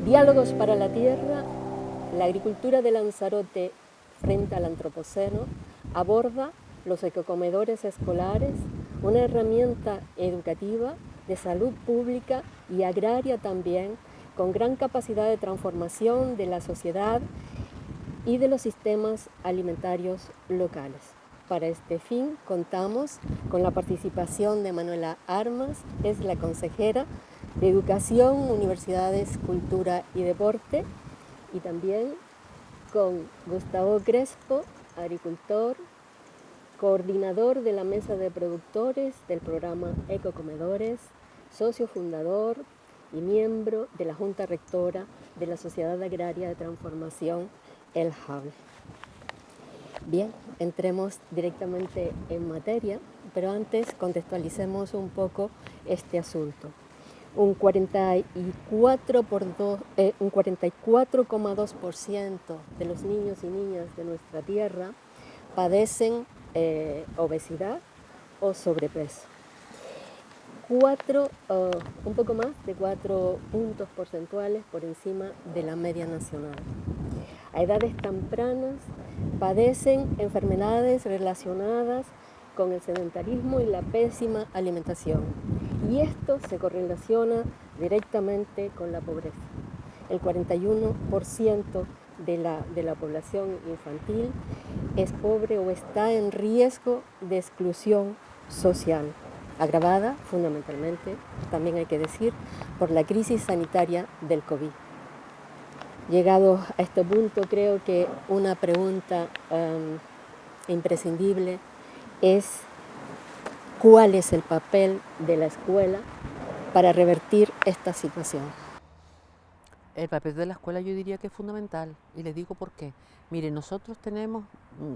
Diálogos para la Tierra, la agricultura de Lanzarote frente al antropoceno, aborda los ecocomedores escolares, una herramienta educativa de salud pública y agraria también, con gran capacidad de transformación de la sociedad y de los sistemas alimentarios locales. Para este fin contamos con la participación de Manuela Armas, es la consejera de Educación, Universidades, Cultura y Deporte, y también con Gustavo Crespo, agricultor, coordinador de la Mesa de Productores del programa Ecocomedores, socio fundador y miembro de la Junta Rectora de la Sociedad Agraria de Transformación El Jable. Bien, entremos directamente en materia, pero antes contextualicemos un poco este asunto. Un 44,2% de los niños y niñas de nuestra tierra padecen obesidad o sobrepeso. Un poco más de 4 puntos porcentuales por encima de la media nacional. A edades tempranas padecen enfermedades relacionadas con el sedentarismo y la pésima alimentación. Y esto se correlaciona directamente con la pobreza. El 41% de la población infantil es pobre o está en riesgo de exclusión social, agravada fundamentalmente, también hay que decir, por la crisis sanitaria del COVID. Llegado a este punto, creo que una pregunta imprescindible es ¿cuál es el papel de la escuela para revertir esta situación? El papel de la escuela yo diría que es fundamental, y les digo por qué. Mire, nosotros tenemos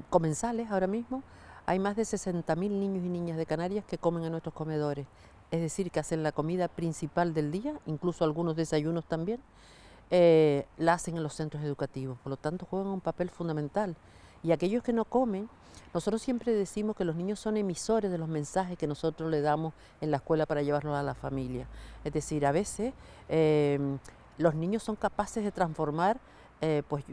comensales ahora mismo, hay más de 60.000 niños y niñas de Canarias que comen en nuestros comedores, es decir, que hacen la comida principal del día, incluso algunos desayunos también, la hacen en los centros educativos, por lo tanto juegan un papel fundamental. Y aquellos que no comen, nosotros siempre decimos que los niños son emisores de los mensajes que nosotros le damos en la escuela para llevarlos a la familia. Es decir, a veces los niños son capaces de transformar pues,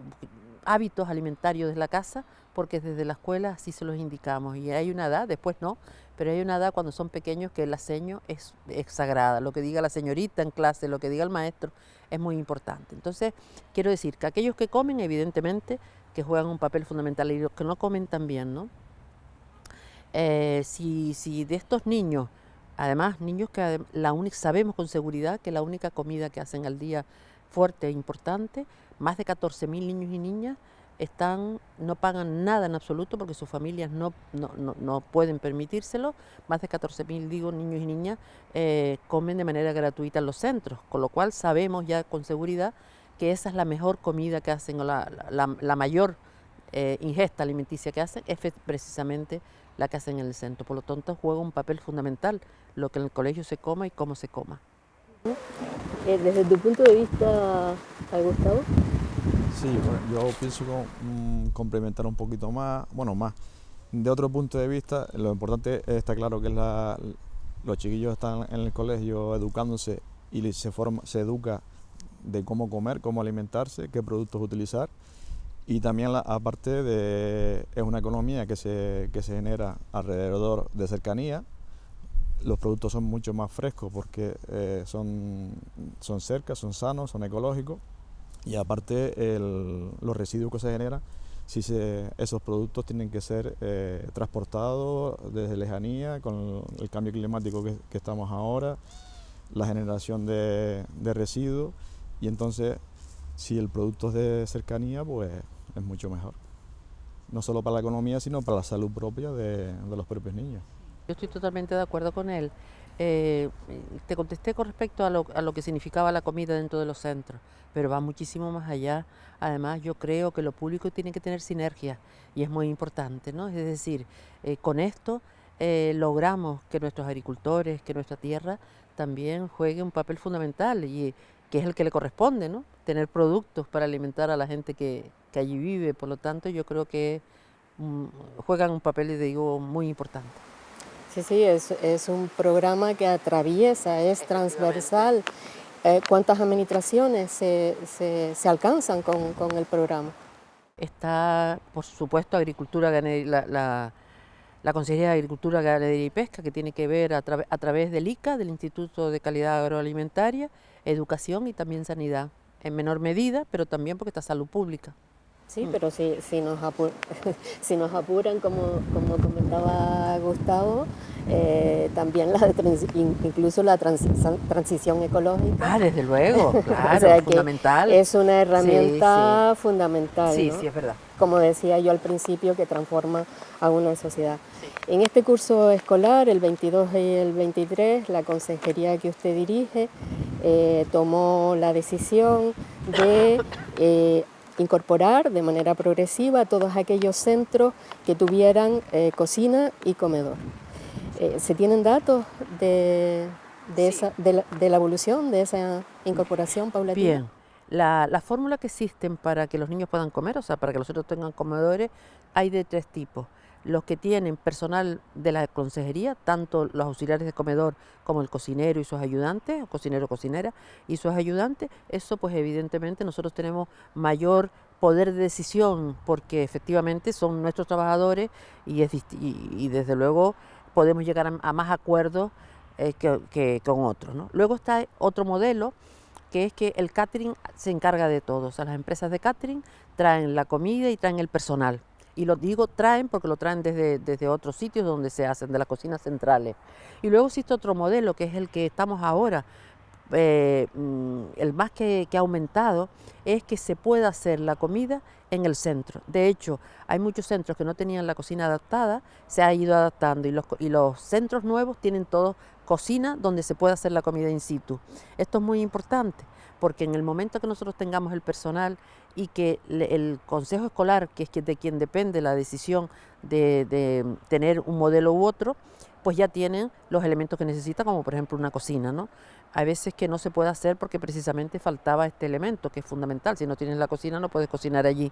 hábitos alimentarios de la casa, porque desde la escuela así se los indicamos. Y hay una edad, después no, pero hay una edad cuando son pequeños que la seño es sagrada. Lo que diga la señorita en clase, lo que diga el maestro, es muy importante. Entonces, quiero decir que aquellos que comen, evidentemente, que juegan un papel fundamental, y los que no comen también, ¿no? Si de estos niños, además niños que sabemos con seguridad que la única comida que hacen al día fuerte e importante, más de 14.000 niños y niñas no pagan nada en absoluto porque sus familias no pueden permitírselo. Más de 14.000, digo, niños y niñas comen de manera gratuita en los centros, con lo cual sabemos ya con seguridad que esa es la mejor comida que hacen, o la mayor ingesta alimenticia que hacen es precisamente la que hacen en el centro. Por lo tanto, juega un papel fundamental lo que en el colegio se coma y cómo se coma. Desde tu punto de vista, Gustavo. Sí, bueno, yo pienso complementar un poquito más, más. De otro punto de vista, lo importante está claro que los chiquillos están en el colegio educándose y se educa de cómo comer, cómo alimentarse, qué productos utilizar. Y también aparte es una economía que se genera alrededor de cercanía. Los productos son mucho más frescos porque son cerca, son sanos, son ecológicos. Y aparte los residuos que se generan, esos productos tienen que ser transportados desde lejanía con el cambio climático que estamos ahora, la generación de residuos, y entonces si el producto es de cercanía, pues es mucho mejor. No solo para la economía, sino para la salud propia de los propios niños. Yo estoy totalmente de acuerdo con él. Te contesté con respecto a lo que significaba la comida dentro de los centros, pero va muchísimo más allá. Además, yo creo que lo público tiene que tener sinergia y es muy importante, ¿no? Es decir, con esto logramos que nuestros agricultores, que nuestra tierra también juegue un papel fundamental, y que es el que le corresponde, ¿no? Tener productos para alimentar a la gente que allí vive. Por lo tanto, yo creo que juegan un papel, digo, muy importante. Sí, es un programa que atraviesa, es transversal, ¿Cuántas administraciones se alcanzan con el programa? Está, por supuesto, Agricultura, la Consejería de Agricultura, Ganadería y Pesca, que tiene que ver a través del ICA, del Instituto de Calidad Agroalimentaria, Educación y también Sanidad, en menor medida, pero también porque está Salud Pública. Sí, pero si si nos apuran, como comentaba Gustavo, también incluso la transición ecológica. Ah, desde luego, claro, O sea, fundamental. es una herramienta fundamental, Sí, ¿no? sí, es verdad. Como decía yo al principio, que transforma a una sociedad. Sí. En este curso escolar, el 22 y el 23, la consejería que usted dirige tomó la decisión de incorporar de manera progresiva todos aquellos centros que tuvieran cocina y comedor. ¿Se tienen datos de la evolución de esa incorporación paulatina? Bien, la fórmula que existen para que los niños puedan comer, o sea, para que los otros tengan comedores, hay de 3 tipos. Los que tienen personal de la consejería, tanto los auxiliares de comedor como el cocinero y sus ayudantes, o cocinero o cocinera y sus ayudantes, eso pues evidentemente nosotros tenemos mayor poder de decisión porque efectivamente son nuestros trabajadores y desde luego podemos llegar a más acuerdos que con otros, ¿no? Luego está otro modelo, que es que el catering se encarga de todo. O sea, las empresas de catering traen la comida y traen el personal. Y lo digo traen porque lo traen desde otros sitios donde se hacen, de las cocinas centrales. Y luego existe otro modelo, que es el que estamos ahora, el más que ha aumentado, es que se pueda hacer la comida en el centro. De hecho, hay muchos centros que no tenían la cocina adaptada, se ha ido adaptando y los centros nuevos tienen todos cocina donde se puede hacer la comida in situ. Esto es muy importante porque en el momento que nosotros tengamos el personal y que el consejo escolar, que es de quien depende la decisión de tener un modelo u otro, pues ya tienen los elementos que necesita, como por ejemplo una cocina, ¿no? Hay veces que no se puede hacer porque precisamente faltaba este elemento que es fundamental. Si no tienes la cocina no puedes cocinar allí.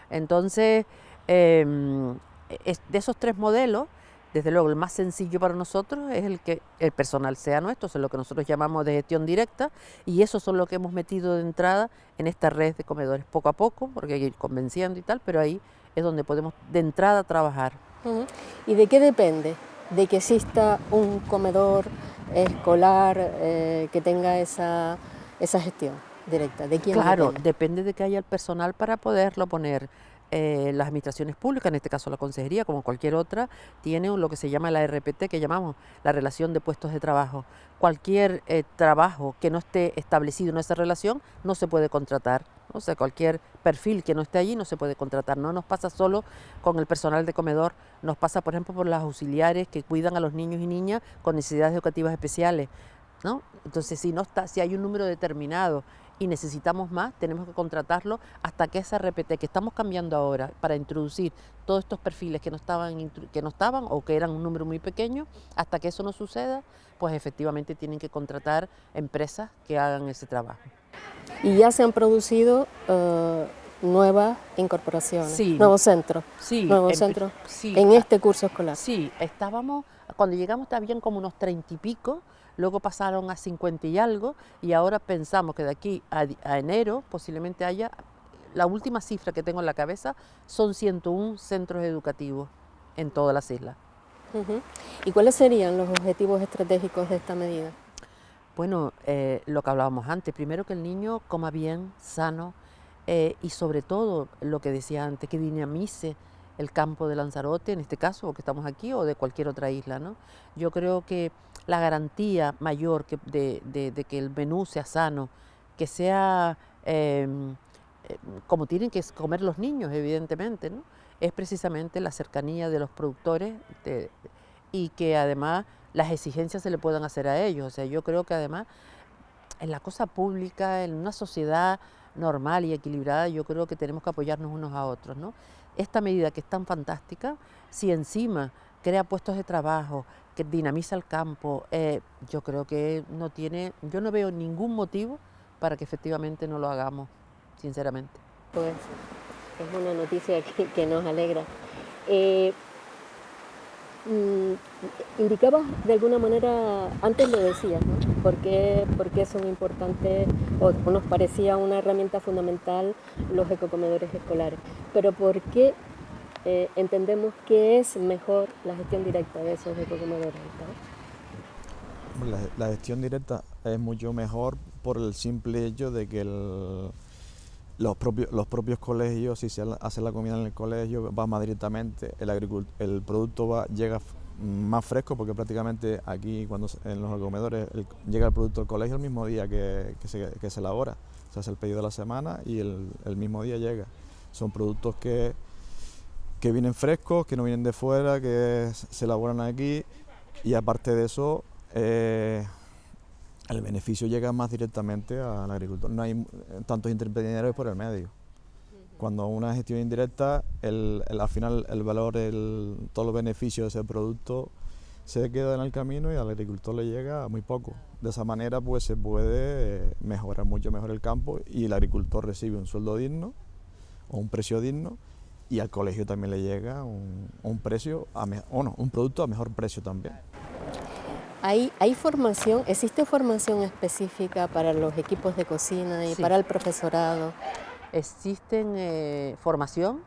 Entonces, de esos 3 modelos, desde luego el más sencillo para nosotros es el que el personal sea nuestro, es lo que nosotros llamamos de gestión directa, y eso son lo que hemos metido de entrada en esta red de comedores poco a poco, porque hay que ir convenciendo y tal, pero ahí es donde podemos de entrada trabajar. ¿Y de qué depende? De que exista un comedor escolar que tenga esa gestión directa. ¿De quién Claro, depende de que haya el personal para poderlo poner. Las administraciones públicas, en este caso la consejería, como cualquier otra, tiene lo que se llama la RPT, que llamamos la relación de puestos de trabajo. Cualquier trabajo que no esté establecido en esa relación no se puede contratar. O sea, cualquier perfil que no esté allí no se puede contratar. No nos pasa solo con el personal de comedor, nos pasa, por ejemplo, por las auxiliares que cuidan a los niños y niñas con necesidades educativas especiales, ¿no? Entonces, si hay un número determinado y necesitamos más, tenemos que contratarlo hasta que esa RPT que estamos cambiando ahora para introducir todos estos perfiles que no estaban o que eran un número muy pequeño, hasta que eso no suceda, pues efectivamente tienen que contratar empresas que hagan ese trabajo. Y ya se han producido nuevas incorporaciones, sí, nuevos centros, sí, en este curso escolar. Sí, cuando llegamos habían como unos 30 y pico, luego pasaron a 50 y algo, y ahora pensamos que de aquí a enero posiblemente haya, la última cifra que tengo en la cabeza, son 101 centros educativos en todas las islas. ¿Y cuáles serían los objetivos estratégicos de esta medida? Bueno, lo que hablábamos antes, primero que el niño coma bien, sano, y sobre todo, lo que decía antes, que dinamice el campo de Lanzarote, en este caso, o que estamos aquí, o de cualquier otra isla, ¿no? Yo creo que la garantía mayor de que el menú sea sano, que sea como tienen que comer los niños, evidentemente, ¿no? Es precisamente la cercanía de los productores y que además las exigencias se le puedan hacer a ellos. O sea, yo creo que además en la cosa pública, en una sociedad normal y equilibrada, yo creo que tenemos que apoyarnos unos a otros, ¿no? Esta medida que es tan fantástica, si encima crea puestos de trabajo, que dinamiza el campo, yo creo que yo no veo ningún motivo para que efectivamente no lo hagamos, sinceramente. Pues es una noticia que nos alegra. Indicabas de alguna manera, antes lo decías, ¿no? ¿Por qué son importantes o nos parecía una herramienta fundamental los ecocomedores escolares? Pero ¿por qué entendemos que es mejor la gestión directa de esos ecocomedores, ¿no? La gestión directa es mucho mejor por el simple hecho de que los propios colegios, si se hace la comida en el colegio, va más directamente, el producto llega más fresco, porque prácticamente aquí en los comedores llega el producto al colegio el mismo día que se elabora. Se hace el pedido de la semana y el mismo día llega. Son productos que vienen frescos, que no vienen de fuera, que se elaboran aquí, y aparte de eso, el beneficio llega más directamente al agricultor. No hay tantos intermediarios por el medio. Cuando una gestión indirecta, al final el valor, todos los beneficios de ese producto se queda en el camino y al agricultor le llega muy poco. De esa manera pues se puede mejorar mucho mejor el campo y el agricultor recibe un sueldo digno o un precio digno, y al colegio también le llega un producto a mejor precio también. ¿Hay formación, existe formación específica para los equipos de cocina y Sí. para el profesorado? Existen formación,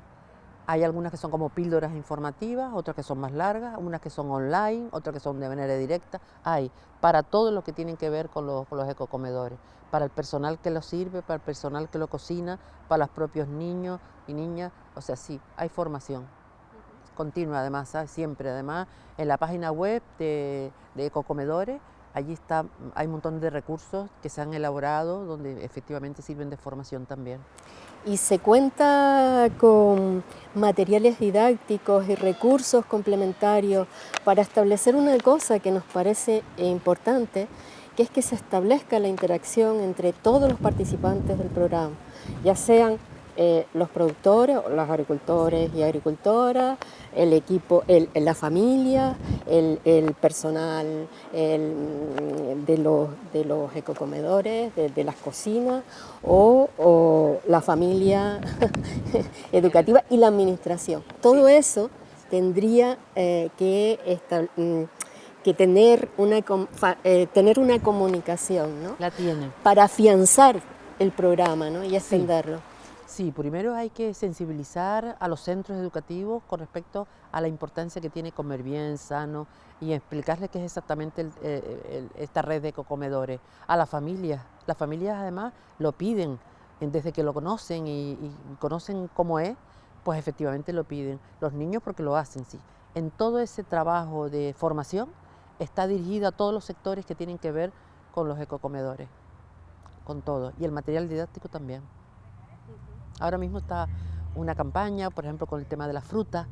hay algunas que son como píldoras informativas, otras que son más largas, unas que son online, otras que son de manera directa. Hay para todo lo que tienen que ver con los ecocomedores, para el personal que lo sirve, para el personal que lo cocina, para los propios niños y niñas, o sea, sí, hay formación continua además, ¿sabes? Siempre. Además, en la página web de Ecocomedores, allí hay un montón de recursos que se han elaborado donde efectivamente sirven de formación también. ¿Y se cuenta con materiales didácticos y recursos complementarios para establecer una cosa que nos parece importante, que es que se establezca la interacción entre todos los participantes del programa, ya sean los productores, los agricultores y agricultoras, el equipo, la familia, el personal de los ecocomedores, de las cocinas, o la familia educativa y la administración? Todo eso tendría que tener una comunicación, ¿no? La tienen. Para afianzar el programa, ¿no? Y extenderlo. Sí, primero hay que sensibilizar a los centros educativos con respecto a la importancia que tiene comer bien, sano, y explicarles qué es exactamente esta red de ecocomedores. A las familias además lo piden, desde que lo conocen y conocen cómo es, pues efectivamente lo piden. Los niños porque lo hacen, sí. En todo ese trabajo de formación está dirigido a todos los sectores que tienen que ver con los ecocomedores, con todo, y el material didáctico también. Ahora mismo está una campaña, por ejemplo, con el tema de la fruta,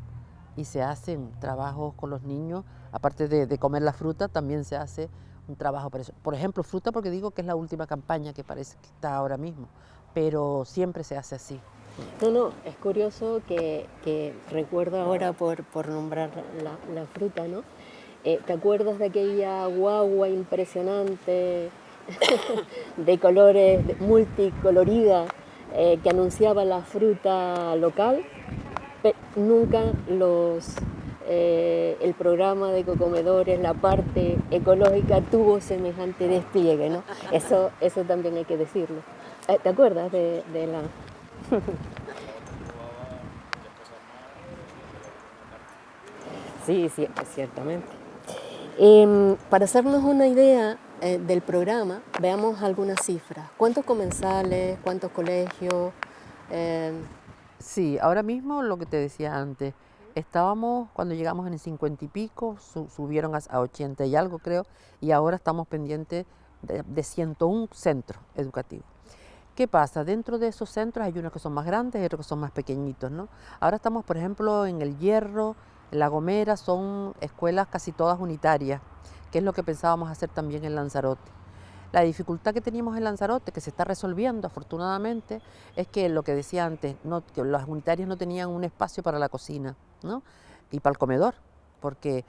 y se hacen trabajos con los niños. Aparte de comer la fruta, también se hace un trabajo para eso. Por ejemplo, fruta, porque digo que es la última campaña que parece que está ahora mismo, pero siempre se hace así. No, es curioso que recuerdo ahora por nombrar la fruta, ¿no? ¿Te acuerdas de aquella guagua impresionante de colores multicolorida que anunciaba la fruta local? Nunca el programa de ecocomedores, la parte ecológica, tuvo semejante despliegue, ¿no? Eso también hay que decirlo. ¿Te acuerdas de la...? Sí, ciertamente. Para hacernos una idea del programa, veamos algunas cifras. ¿Cuántos comensales? ¿Cuántos colegios? Sí, ahora mismo lo que te decía antes, estábamos cuando llegamos en 50 y pico, subieron a 80 y algo creo, y ahora estamos pendientes de 101 centros educativos. ¿Qué pasa? Dentro de esos centros hay unos que son más grandes y otros que son más pequeñitos, ¿no? Ahora estamos, por ejemplo, en El Hierro, en La Gomera, son escuelas casi todas unitarias, que es lo que pensábamos hacer también en Lanzarote. La dificultad que teníamos en Lanzarote, que se está resolviendo afortunadamente, es que lo que decía antes, que las unitarias no tenían un espacio para la cocina, ¿no? Y para el comedor, porque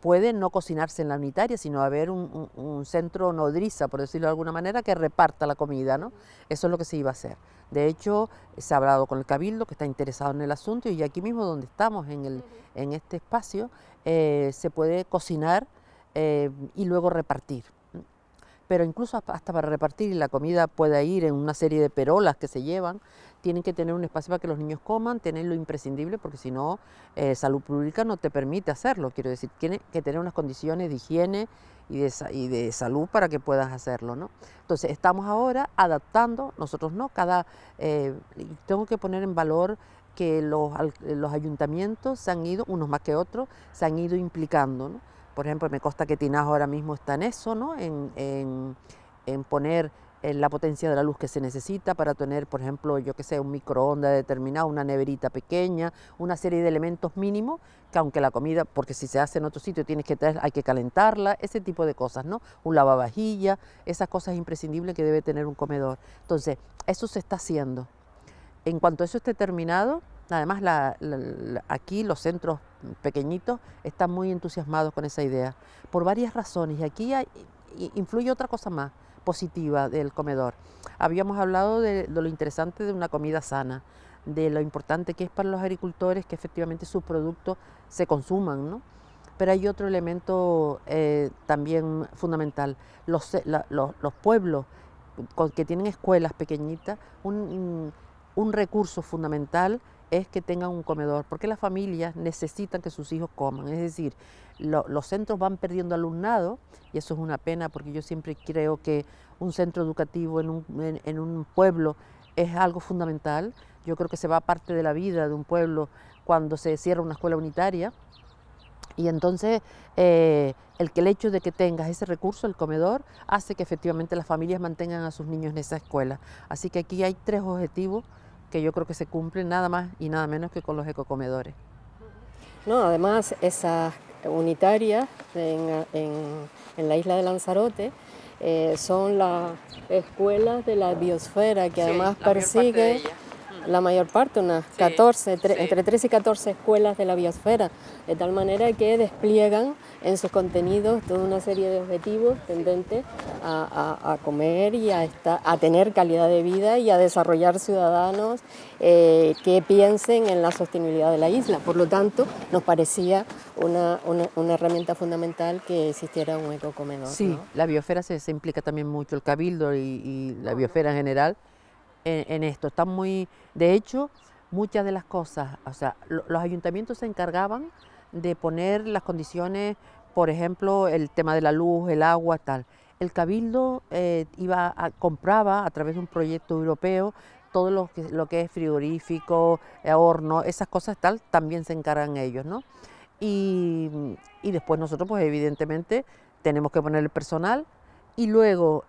puede no cocinarse en la unitaria, sino haber un centro nodriza, por decirlo de alguna manera, que reparta la comida, ¿no? Eso es lo que se iba a hacer. De hecho, se ha hablado con el Cabildo, que está interesado en el asunto, y aquí mismo donde estamos, en este espacio, se puede cocinar y luego repartir. Pero incluso hasta para repartir y la comida pueda ir en una serie de perolas que se llevan, tienen que tener un espacio para que los niños coman, tener lo imprescindible, porque si no, salud pública no te permite hacerlo. Quiero decir, tiene que tener unas condiciones de higiene y de salud para que puedas hacerlo, ¿no? Entonces, estamos ahora adaptando, nosotros no, tengo que poner en valor que los ayuntamientos se han ido, unos más que otros, se han ido implicando, ¿no? Por ejemplo, me consta que Tinajo ahora mismo está en eso, ¿no? En poner la potencia de la luz que se necesita para tener, por ejemplo, yo que sé, un microondas determinado, una neverita pequeña, una serie de elementos mínimos que aunque la comida, porque si se hace en otro sitio hay que calentarla, ese tipo de cosas, ¿no? Un lavavajilla, esas cosas imprescindibles que debe tener un comedor. Entonces, eso se está haciendo. En cuanto eso esté terminado, además aquí los centros pequeñitos están muy entusiasmados con esa idea, por varias razones, y aquí influye otra cosa más positiva del comedor. Habíamos hablado de lo interesante de una comida sana, de lo importante que es para los agricultores que efectivamente sus productos se consuman, ¿no? Pero hay otro elemento también fundamental, los pueblos que tienen escuelas pequeñitas, un recurso fundamental es que tengan un comedor, porque las familias necesitan que sus hijos coman, es decir, los centros van perdiendo alumnado y eso es una pena porque yo siempre creo que un centro educativo en un pueblo es algo fundamental. Yo creo que se va parte de la vida de un pueblo cuando se cierra una escuela unitaria y entonces el hecho de que tengas ese recurso, el comedor, hace que efectivamente las familias mantengan a sus niños en esa escuela. Así que aquí hay 3 objetivos que yo creo que se cumplen nada más y nada menos que con los ecocomedores. No, además esas unitarias en la isla de Lanzarote son las escuelas de la biosfera que además persigue la mayor parte, unas 14, entre 13 y 14 escuelas de la biosfera, de tal manera que despliegan en sus contenidos toda una serie de objetivos tendentes a comer y a tener calidad de vida y a desarrollar ciudadanos que piensen en la sostenibilidad de la isla. Por lo tanto, nos parecía una herramienta fundamental que existiera un ecocomedor. Sí, ¿no? La biosfera se implica también mucho, el Cabildo y la biosfera en general, en esto. Están muy, de hecho, muchas de las cosas, o sea, los ayuntamientos se encargaban de poner las condiciones, por ejemplo, el tema de la luz, el agua, tal. El Cabildo compraba a través de un proyecto europeo todo lo que es frigorífico, horno, esas cosas tal, también se encargan ellos, ¿no? Y después nosotros, pues evidentemente, tenemos que poner el personal y luego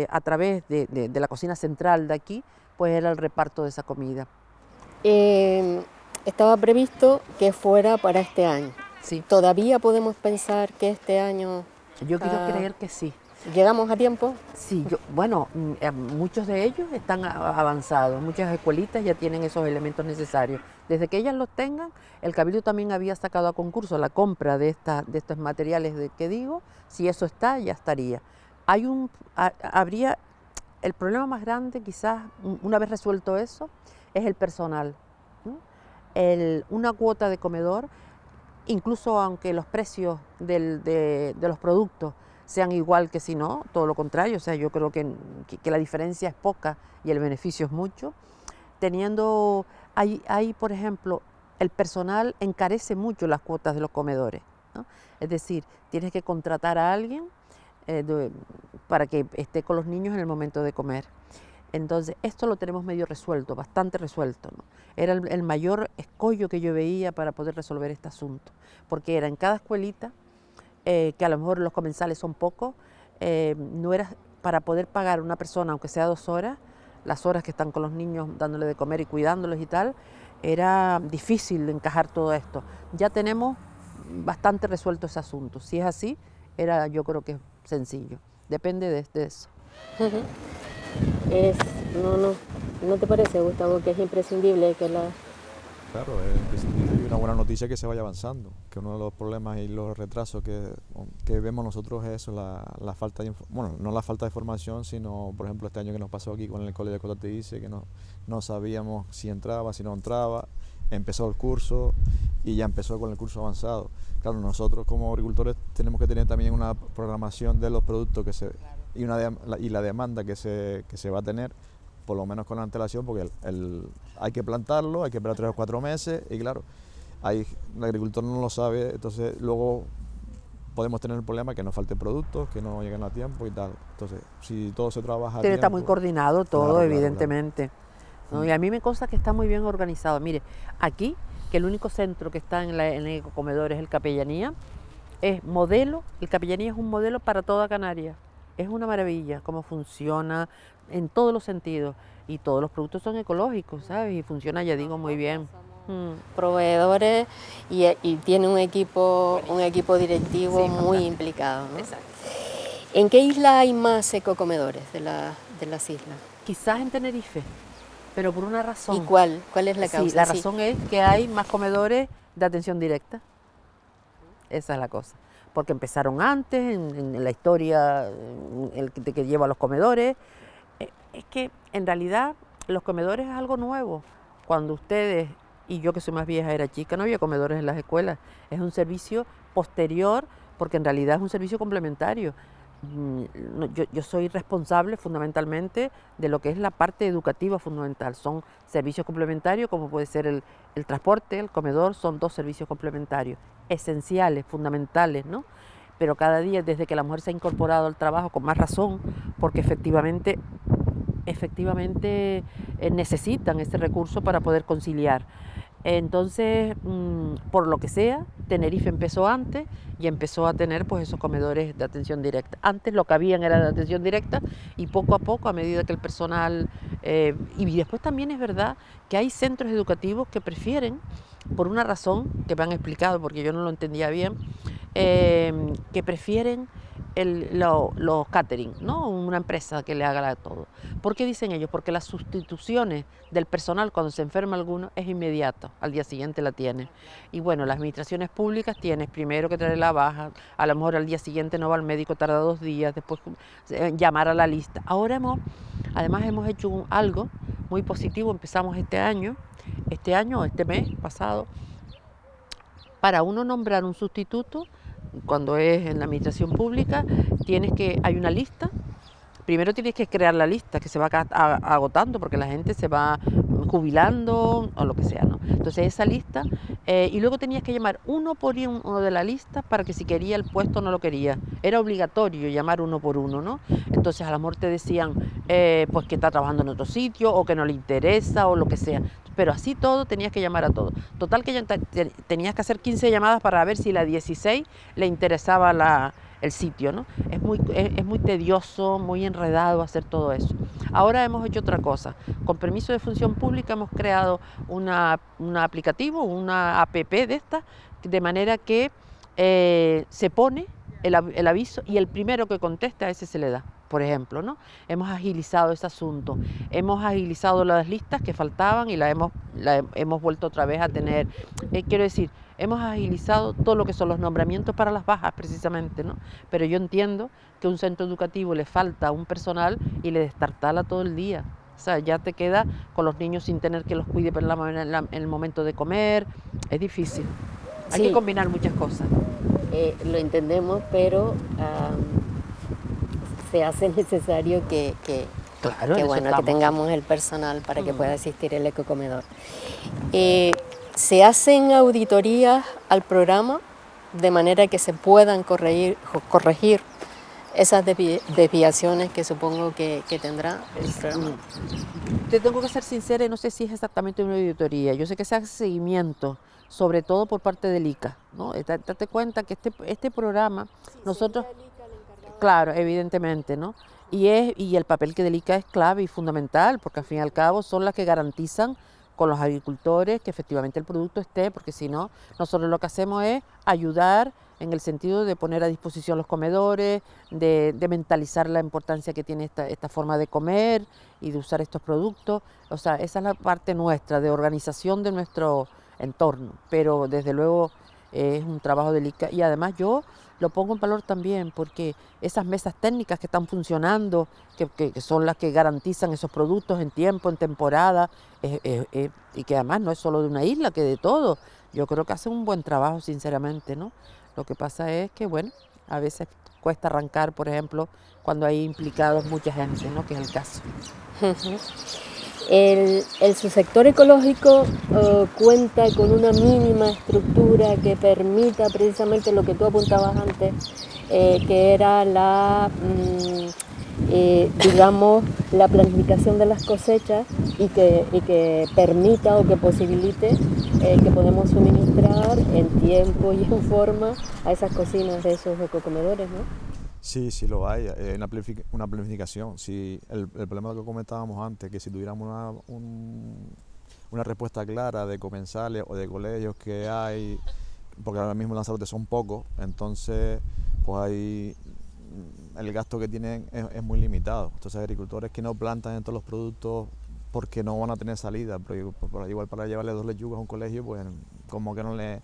a través de la cocina central de aquí, pues era el reparto de esa comida. Estaba previsto que fuera para este año. Sí. ¿Todavía podemos pensar que este año... Yo quiero creer que sí. ¿Llegamos a tiempo? Sí, bueno, muchos de ellos están avanzados, muchas escuelitas ya tienen esos elementos necesarios. Desde que ellas los tengan, el Cabildo también había sacado a concurso la compra de estos materiales que digo, si eso está, ya estaría. Habría el problema más grande, quizás, una vez resuelto eso, es el personal, ¿no? Una cuota de comedor, incluso aunque los precios de los productos sean igual que si no, todo lo contrario, o sea, yo creo que la diferencia es poca y el beneficio es mucho. Hay, por ejemplo, el personal encarece mucho las cuotas de los comedores, ¿no? Es decir, tienes que contratar a alguien para que esté con los niños en el momento de comer. Entonces, esto lo tenemos medio resuelto, bastante resuelto, ¿no? Era el mayor escollo que yo veía para poder resolver este asunto, porque era en cada escuelita, que a lo mejor los comensales son pocos, no era para poder pagar a una persona, aunque sea 2 horas, las horas que están con los niños dándole de comer y cuidándolos y tal, era difícil de encajar todo esto. Ya tenemos bastante resuelto ese asunto. Si es así, yo creo que es sencillo, depende de eso. ¿No te parece, Gustavo, que es imprescindible que Claro, en principio hay una buena noticia que se vaya avanzando, que uno de los problemas y los retrasos que vemos nosotros es eso, la falta de, bueno, no la falta de formación, sino, por ejemplo, este año que nos pasó aquí con el Colegio de Cota te dice que no sabíamos si entraba, si no entraba, empezó el curso y ya empezó con el curso avanzado. Claro, nosotros como agricultores tenemos que tener también una programación de los productos y la demanda que se va a tener, por lo menos con antelación, porque hay que plantarlo, hay que esperar 3 o 4 meses y claro, el agricultor no lo sabe, entonces luego podemos tener el problema que nos falten productos, que no lleguen a tiempo y tal. Entonces, si todo se trabaja a Tiene que estar tiempo, muy coordinado todo, claro, evidentemente. ¿No? Y a mí me consta que está muy bien organizado. Mire, aquí, que el único centro que está en el ecocomedor es el Capellanía, es modelo, el Capellanía es un modelo para toda Canarias. Es una maravilla cómo funciona en todos los sentidos y todos los productos son ecológicos, ¿sabes? Y funciona, ya digo, muy bien. Proveedores y tiene un equipo directivo Sí, muy fantástico. implicado, ¿no? Exacto. ¿En qué isla hay más ecocomedores de las islas? Quizás en Tenerife, pero por una razón. ¿Y cuál es la causa? Sí, la razón es que hay más comedores de atención directa. Esa es la cosa. Porque empezaron antes, en la historia el que lleva los comedores. Es que en realidad los comedores es algo nuevo. Cuando ustedes, y yo que soy más vieja era chica, no había comedores en las escuelas. Es un servicio posterior, porque en realidad es un servicio complementario. Yo soy responsable fundamentalmente de lo que es la parte educativa fundamental. Son servicios complementarios como puede ser el transporte, el comedor, son 2 servicios complementarios, esenciales, fundamentales, ¿no? Pero cada día, desde que la mujer se ha incorporado al trabajo, con más razón, porque efectivamente necesitan ese recurso para poder conciliar. Entonces, por lo que sea, Tenerife empezó antes y empezó a tener pues esos comedores de atención directa. Antes lo que habían era de atención directa y poco a poco, a medida que el personal... y después también es verdad que hay centros educativos que prefieren, por una razón que me han explicado porque yo no lo entendía bien, que prefieren los catering, ¿no? Una empresa que le haga todo. ¿Por qué dicen ellos? Porque las sustituciones del personal cuando se enferma alguno es inmediato, al día siguiente la tienen. Y bueno, las administraciones públicas tienes primero que traer la baja, a lo mejor al día siguiente no va al médico, tarda 2 días, después llamar a la lista. Ahora además hemos hecho algo muy positivo, empezamos este mes pasado, para uno nombrar un sustituto. Cuando es en la administración pública, hay una lista. Primero tienes que crear la lista, que se va agotando porque la gente se va jubilando o lo que sea, ¿no? Entonces esa lista, y luego tenías que llamar uno por uno de la lista para que si quería el puesto o no lo quería. Era obligatorio llamar uno por uno, ¿no? Entonces a lo mejor te decían pues que está trabajando en otro sitio o que no le interesa o lo que sea. Pero así todo tenías que llamar a todo. Total que tenías que hacer 15 llamadas para ver si la 16 le interesaba el sitio, ¿no? Es muy tedioso, muy enredado hacer todo eso. Ahora hemos hecho otra cosa. Con permiso de función pública hemos creado un aplicativo, una app de esta, de manera que se pone el aviso y el primero que conteste a ese se le da, por ejemplo, ¿no? Hemos agilizado ese asunto, hemos agilizado las listas que faltaban y la hemos vuelto otra vez a tener, quiero decir, hemos agilizado todo lo que son los nombramientos para las bajas precisamente, ¿no? Pero yo entiendo que a un centro educativo le falta un personal y le destartala todo el día. O sea, ya te queda con los niños sin tener que los cuide en el momento de comer, es difícil. Hay que combinar muchas cosas. Lo entendemos, pero se hace necesario que tengamos el personal para que pueda asistir el ecocomedor. ¿Se hacen auditorías al programa de manera que se puedan corregir esas desviaciones que supongo que tendrá el programa? Te tengo que ser sincera y no sé si es exactamente una auditoría. Yo sé que se hace seguimiento, sobre todo por parte del ICA, ¿no? Date cuenta que este programa, nosotros, claro, evidentemente, ¿no? Y el papel que del ICA es clave y fundamental, porque al fin y al cabo son las que garantizan con los agricultores que efectivamente el producto esté, porque si no, nosotros lo que hacemos es ayudar en el sentido de poner a disposición los comedores, de mentalizar la importancia que tiene esta forma de comer y de usar estos productos. O sea, esa es la parte nuestra, de organización de nuestro entorno, pero desde luego es un trabajo delicado y además yo lo pongo en valor también porque esas mesas técnicas que están funcionando, que son las que garantizan esos productos en tiempo, en temporada, y que además no es solo de una isla, que de todo, yo creo que hacen un buen trabajo sinceramente, ¿no? Lo que pasa es que, bueno, a veces cuesta arrancar, por ejemplo, cuando hay implicados mucha gente, ¿no? Que es el caso. El subsector ecológico cuenta con una mínima estructura que permita precisamente lo que tú apuntabas antes, que era digamos, la planificación de las cosechas y que permita o que posibilite que podemos suministrar en tiempo y en forma a esas cocinas de esos ecocomedores, ¿no? Sí, sí lo hay, una planificación. Sí, el problema que comentábamos antes, que si tuviéramos una respuesta clara de comensales o de colegios que hay, porque ahora mismo en Lanzarote son pocos, entonces pues hay, el gasto que tienen es muy limitado. Entonces agricultores que no plantan en todos los productos porque no van a tener salida, pero igual para llevarle 2 lechugas a un colegio, pues como que no le...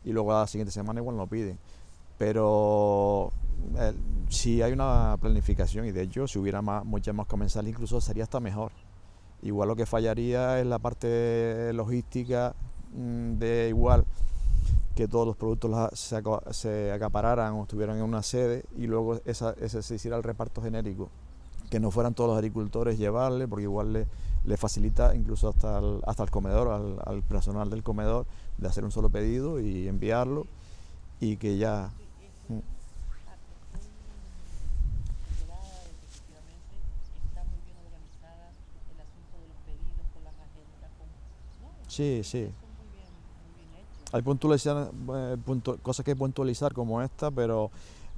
Y luego a la siguiente semana igual no piden. Pero si hay una planificación y de hecho si hubiera muchas más comensales incluso sería hasta mejor. Igual lo que fallaría es la parte logística de igual que todos los productos se acapararan o estuvieran en una sede y luego ese se hiciera el reparto genérico, que no fueran todos los agricultores llevarle, porque igual le facilita incluso hasta el comedor, al personal del comedor, de hacer un solo pedido y enviarlo y que ya... Sí, sí. Hay cosas que puntualizar como esta, pero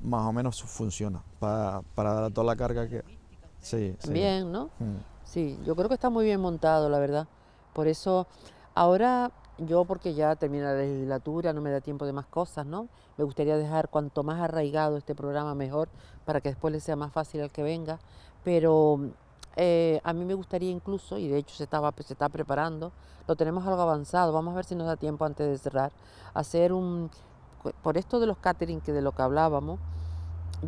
más o menos funciona para toda la carga que... Sí, sí. Bien, ¿no? Sí, yo creo que está muy bien montado, la verdad. Por eso, ahora yo, porque ya termina la legislatura, no me da tiempo de más cosas, ¿no? Me gustaría dejar cuanto más arraigado este programa mejor, para que después le sea más fácil al que venga. Pero a mí me gustaría incluso, y de hecho se está preparando, lo tenemos algo avanzado, vamos a ver si nos da tiempo antes de cerrar, hacer por esto de los catering, que de lo que hablábamos,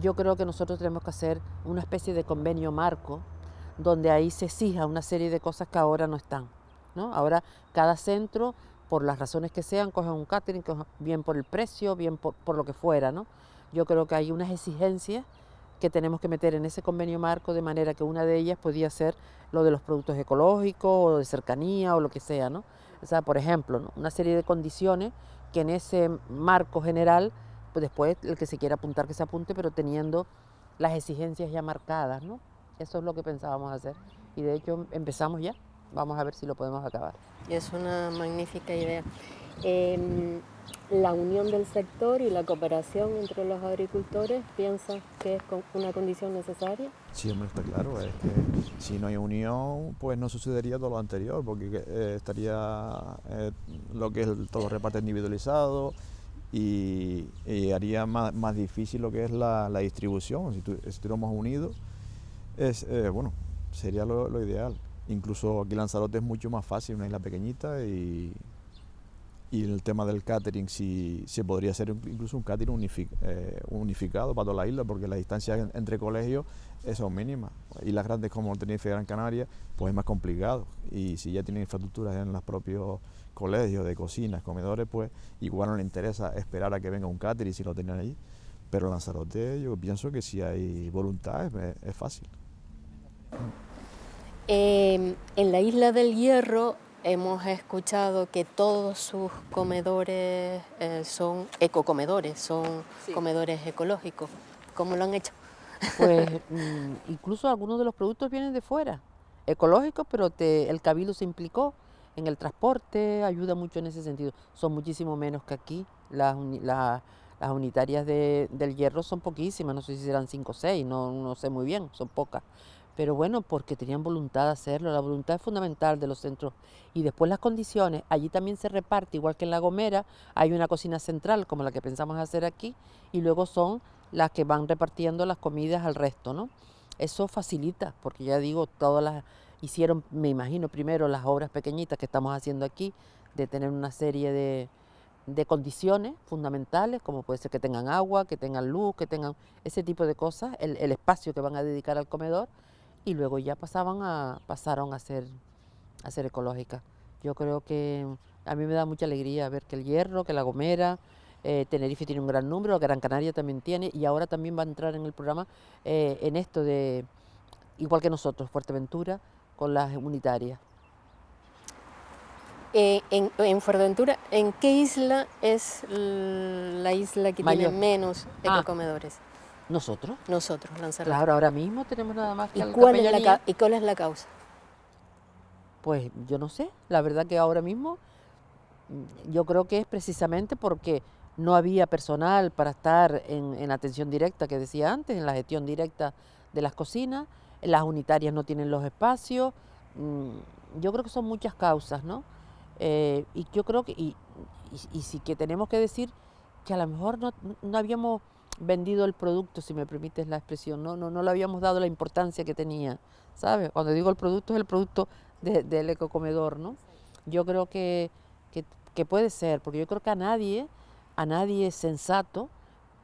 yo creo que nosotros tenemos que hacer una especie de convenio marco donde ahí se exija una serie de cosas que ahora no están, ¿no? Ahora cada centro, por las razones que sean, coge un catering, bien por el precio, bien por lo que fuera, ¿no? Yo creo que hay unas exigencias que tenemos que meter en ese convenio marco, de manera que una de ellas podía ser lo de los productos ecológicos o de cercanía o lo que sea, ¿no? O sea, por ejemplo, ¿no? Una serie de condiciones que en ese marco general, pues después el que se quiera apuntar que se apunte, pero teniendo las exigencias ya marcadas, ¿no? Eso es lo que pensábamos hacer y de hecho empezamos ya, vamos a ver si lo podemos acabar. Es una magnífica idea. La unión del sector y la cooperación entre los agricultores, ¿piensas que es una condición necesaria? Sí, hombre, está claro, es que si no hay unión, pues no sucedería todo lo anterior, porque estaría lo que es todo el reparto individualizado y haría más difícil lo que es la distribución. Si estuviéramos unidos, bueno, sería lo ideal. Incluso aquí Lanzarote es mucho más fácil, una isla pequeñita y el tema del catering, si se podría hacer incluso un catering unificado para toda la isla, porque las distancias entre colegios son mínimas. Islas grandes como Tenerife y Gran Canaria, pues es más complicado. Y si ya tienen infraestructuras en los propios colegios de cocinas, comedores, pues igual no les interesa esperar a que venga un catering si lo tienen allí. Pero en Lanzarote yo pienso que si hay voluntad es fácil. En la Isla del Hierro hemos escuchado que todos sus comedores son ecocomedores, son sí, comedores ecológicos. ¿Cómo lo han hecho? Pues incluso algunos de los productos vienen de fuera, ecológicos, pero el Cabildo se implicó en el transporte, ayuda mucho en ese sentido. Son muchísimo menos que aquí, las unitarias del Hierro son poquísimas, no sé si serán 5 o 6, no sé muy bien, son pocas. Pero bueno, porque tenían voluntad de hacerlo, la voluntad es fundamental de los centros. Y después las condiciones, allí también se reparte, igual que en La Gomera, hay una cocina central como la que pensamos hacer aquí, y luego son las que van repartiendo las comidas al resto, ¿no? Eso facilita, porque ya digo, hicieron, me imagino, primero las obras pequeñitas que estamos haciendo aquí, de tener una serie de condiciones fundamentales, como puede ser que tengan agua, que tengan luz, que tengan ese tipo de cosas, el espacio que van a dedicar al comedor, y luego ya pasaron a ser ecológicas. Yo creo que a mí me da mucha alegría ver que El Hierro, que La Gomera, Tenerife tiene un gran número, Gran Canaria también tiene, y ahora también va a entrar en el programa en esto de, igual que nosotros, Fuerteventura, con las unitarias. En Fuerteventura, ¿en qué isla es la isla que Mayor. tiene menos ecocomedores? ¿Nosotros? Nosotros, Lanzarote. Claro, ahora mismo tenemos nada más que ¿Y al cuál es Capellanía. ¿Y cuál es la causa? Pues yo no sé, la verdad que ahora mismo yo creo que es precisamente porque no había personal para estar en atención directa que decía antes, en la gestión directa de las cocinas, las unitarias no tienen los espacios, yo creo que son muchas causas, ¿no? Y yo creo que, y sí que tenemos que decir que a lo mejor no habíamos vendido el producto, si me permites la expresión, no le habíamos dado la importancia que tenía, ¿sabes? Cuando digo el producto, es el producto del ecocomedor, ¿no? Yo creo que puede ser, porque yo creo que a nadie sensato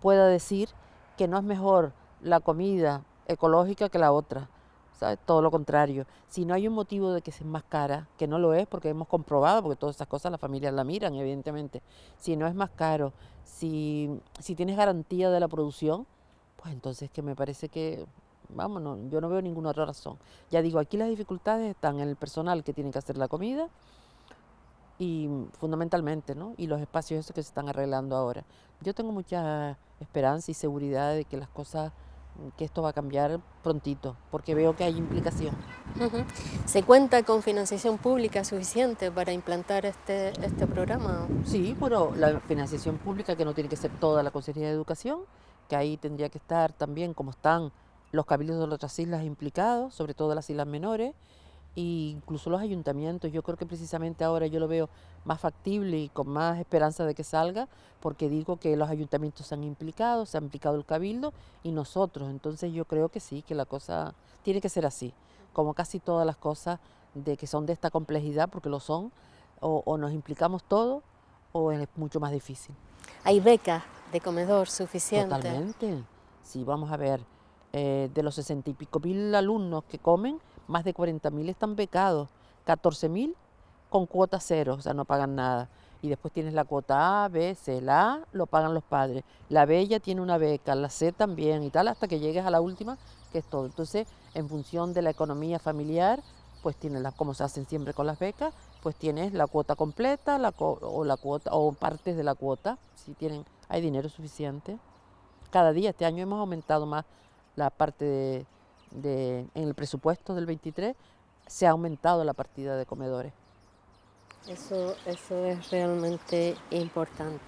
pueda decir que no es mejor la comida ecológica que la otra, ¿sabes? Todo lo contrario. Si no hay un motivo de que sea más cara, que no lo es, porque hemos comprobado, porque todas esas cosas las familias la miran, evidentemente. Si no es más caro, si tienes garantía de la producción, pues entonces que me parece que, vamos, yo no veo ninguna otra razón. Ya digo, aquí las dificultades están en el personal que tiene que hacer la comida, y fundamentalmente, ¿no? Y los espacios esos que se están arreglando ahora. Yo tengo mucha esperanza y seguridad de que las cosas, que esto va a cambiar prontito, porque veo que hay implicación. ¿Se cuenta con financiación pública suficiente para implantar este programa? Sí, pero la financiación pública, que no tiene que ser toda la Consejería de Educación, que ahí tendría que estar también, como están los cabildos de las otras islas implicados, sobre todo las islas menores, e incluso los ayuntamientos. Yo creo que precisamente ahora yo lo veo más factible y con más esperanza de que salga, porque digo que los ayuntamientos se han implicado el cabildo y nosotros. Entonces yo creo que sí, que la cosa tiene que ser así, como casi todas las cosas de que son de esta complejidad, porque lo son, o nos implicamos todos o es mucho más difícil. ¿Hay becas de comedor suficientes? Totalmente. Sí, vamos a ver, de los 60 y pico mil alumnos que comen, más de 40.000 están becados, 14.000 con cuota cero, o sea, no pagan nada. Y después tienes la cuota A, B, C. La A lo pagan los padres, la B ya tiene una beca, la C también y tal, hasta que llegues a la última, que es todo. Entonces, en función de la economía familiar, pues tienes como se hacen siempre con las becas, pues tienes la cuota completa o la cuota o partes de la cuota, si hay dinero suficiente. Cada día, este año hemos aumentado más la parte en el presupuesto del 23, se ha aumentado la partida de comedores. Eso es realmente importante.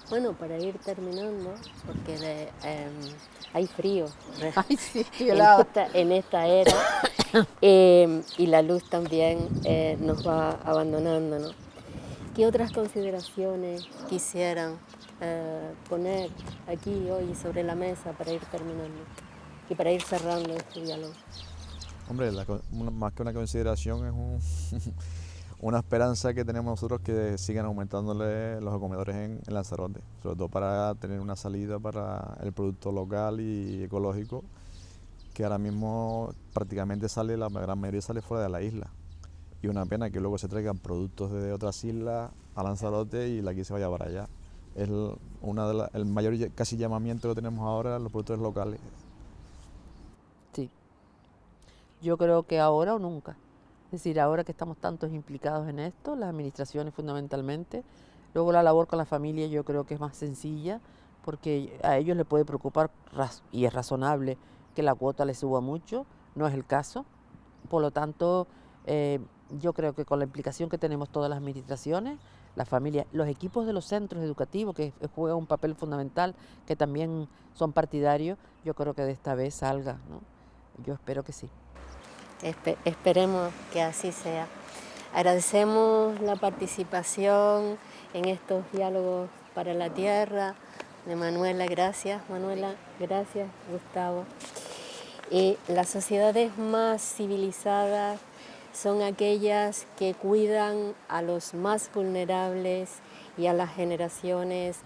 Bueno, para ir terminando, porque hay frío Ay, sí, helada. en esta era y la luz también nos va abandonando, ¿no? ¿Qué otras consideraciones quisieran poner aquí hoy sobre la mesa para ir terminando y para ir cerrando este diálogo? Hombre, más que una consideración es una esperanza que tenemos nosotros que sigan aumentándole los comedores en Lanzarote, sobre todo para tener una salida para el producto local y ecológico, que ahora mismo prácticamente la gran mayoría sale fuera de la isla. Y una pena que luego se traigan productos de otras islas a Lanzarote y la aquí se vaya para allá. Es el mayor casi llamamiento que tenemos ahora a los productores locales. Sí, yo creo que ahora o nunca. Es decir, ahora que estamos tantos implicados en esto, las administraciones fundamentalmente, luego la labor con la familia yo creo que es más sencilla, porque a ellos les puede preocupar, y es razonable, que la cuota les suba mucho, no es el caso. Por lo tanto, yo creo que con la implicación que tenemos todas las administraciones, las familias, los equipos de los centros educativos que juegan un papel fundamental, que también son partidarios, yo creo que de esta vez salga, ¿no? Yo espero que sí. Esperemos que así sea. Agradecemos la participación en estos diálogos para la tierra de Manuela, gracias Manuela, gracias Gustavo. Las sociedades más civilizadas son aquellas que cuidan a los más vulnerables y a las generaciones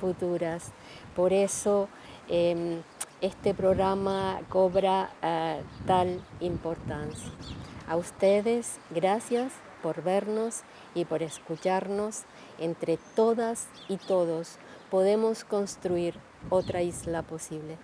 futuras. Por eso este programa cobra tal importancia. A ustedes, gracias por vernos y por escucharnos. Entre todas y todos podemos construir otra isla posible.